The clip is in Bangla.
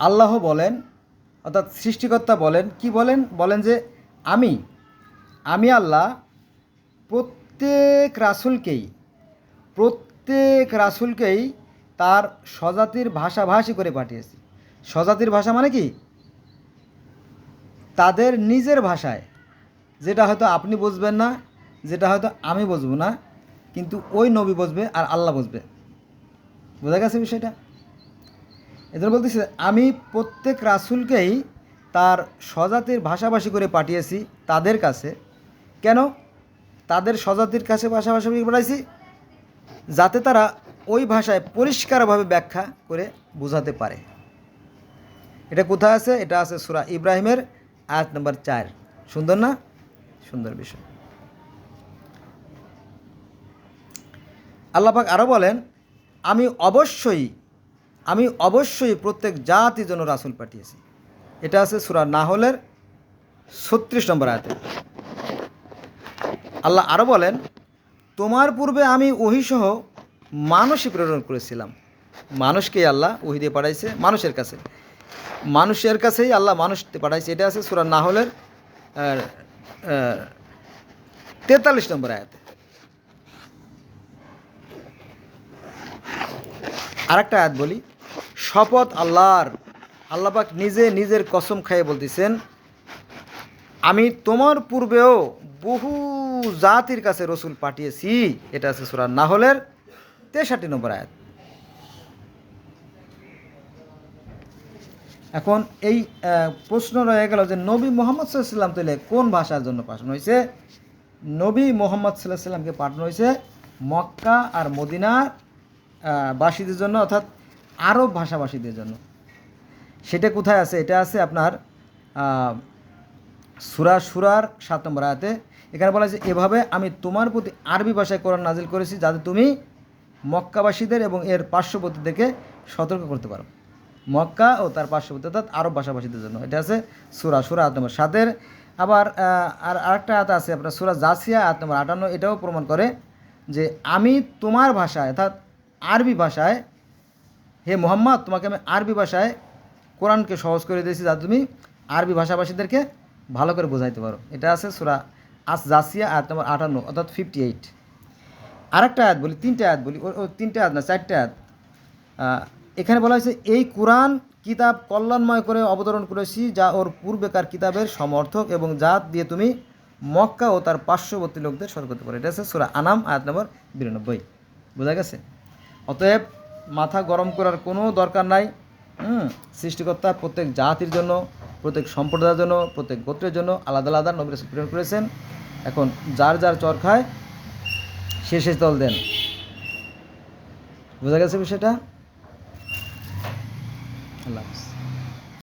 আল্লাহ বলেন, অর্থাৎ সৃষ্টিকর্তা বলেন, কি বলেন? বলেন যে আমি আমি আল্লাহ প্রত্যেক রাসূলকেই তার স্বজাতির ভাষাভাষী করে পাঠিয়েছি। স্বজাতির ভাষা মানে কি? তাদের নিজের ভাষায়, যেটা হয়তো আপনি বুঝবেন না, যেটা হয়তো আমি বুঝবো না, কিন্তু ওই নবী বুঝবে আর আল্লাহ বুঝবে। বোঝা গেছে বিষয়টা? এদের বলতেছে আমি প্রত্যেক রাসূলকেই তার স্বজাতির ভাষাভাষী করে পাঠিয়েছি তাদের কাছে। কেন তাদের স্বজাতির কাছে ভাষাভাষী করে পাঠাইছি? যাতে তারা ওই ভাষায় পরিষ্কারভাবে ব্যাখ্যা করে বোঝাতে পারে। এটা কোথায় আছে? এটা আছে সূরা ইব্রাহিমের আয়াত নম্বর 4। সুন্দর না? সুন্দর বিষয়। আল্লাহ পাক আরও বলেন আমি অবশ্যই আমি অবশ্যই প্রত্যেক জাতির জন্য রাসূল পাঠিয়েছি। এটা আছে সূরা নাহলের 36 নম্বর আয়াতে। আল্লাহ আরও বলেন তোমার পূর্বে আমি ওহীসহ মানুষই প্রেরণ করেছিলাম। মানুষকেই আল্লাহ ওহী দিয়ে পাঠাইছে মানুষের কাছে, মানুষের কাছেই আল্লাহ মানুষকে পাঠাইছে। এটা আছে সূরা নাহলের 43 নম্বর আয়াতে। আরেকটা আয়াত বলি, শপথ আল্লাহর, আল্লাহ পাক নিজে নিজের কসম খাইয়ে বলতেছেন আমি তোমার পূর্বেও বহু জাতির কাছে রসুল পাঠিয়েছি। এটা আছে সূরা নাহলের 63 নম্বর আয়াত। এখন এই প্রশ্ন রয়ে গেল যে নবী মুহাম্মদ সাল্লাল্লাহু আলাইহি ওয়াসাল্লাম তাহলে কোন ভাষার জন্য পাঠানো হয়েছে? নবী মুহাম্মদ সাল্লাল্লাহু আলাইহি ওয়াসাল্লামকে পাঠানো হয়েছে মক্কা আর মদিনার বাসীদের জন্য, অর্থাৎ আরব ভাষাভাষীদের জন্য। সেটা কোথায় আছে? এটা আছে আপনার সূরা শুরার 7 নম্বর আয়াতে। এখানে বলা হয়েছে এভাবে আমি তোমার প্রতি আরবি ভাষায় কোরআন নাজিল করেছি যাতে তুমি মক্কাবাসীদের এবং এর পার্শ্ববর্তীদেরকে সতর্ক করতে পারো। মক্কা ও তার পার্শ্ববর্তী অর্থাৎ আরব ভাষাভাষীদের জন্য। এটা আছে সূরা শুরা আয়াত নম্বর 7-এর। আবার আরেকটা আয়াত আছে আপনার সূরা জাসিয়া আয়াত নম্বর 58। এটাও প্রমাণ করে যে আমি তোমার ভাষায় অর্থাৎ আরবি ভাষায়, হে মুহাম্মদ তোমাকে আমি আরবি ভাষায় কোরআনকে সহজ করে দিয়েছি যাতে তুমি আরবি ভাষাভাষীদেরকে ভালো করে বোঝাইতে পারো। এটা আছে সূরা জাসিয়া আয়াত নম্বর 58 অর্থাৎ 58। আরেকটা আয়াত বলি, 3টে আয়াত বলি, ও 3টে আয়াত না 4টে আয়াত। এখানে বলা হয়েছে এই কোরআন কিতাব কল্যাণময় করে অবতরণ করেছি যা ওর পূর্বেকার কিতাবের সমর্থক এবং যা দিয়ে তুমি মক্কা ও তার পার্শ্ববর্তী লোকদের সতর্ক করতে পারো। এটা আছে সূরা আনাম আয়াত নম্বর 92। বোঝা গেছে? অতএব মাথা গরম করার কোনো দরকার নাই। সৃষ্টিকর্তা প্রত্যেক জাতির জন্য, প্রত্যেক সম্প্রদায়ের জন্য, প্রত্যেক গোত্রের জন্য আলাদা আলাদা নবী রাসূল প্রেরণ করেছেন। এখন যার যার চর খায় সে দল দেন। বোঝা গেছে বিষয়টা? আল্লাহ হাফেজ।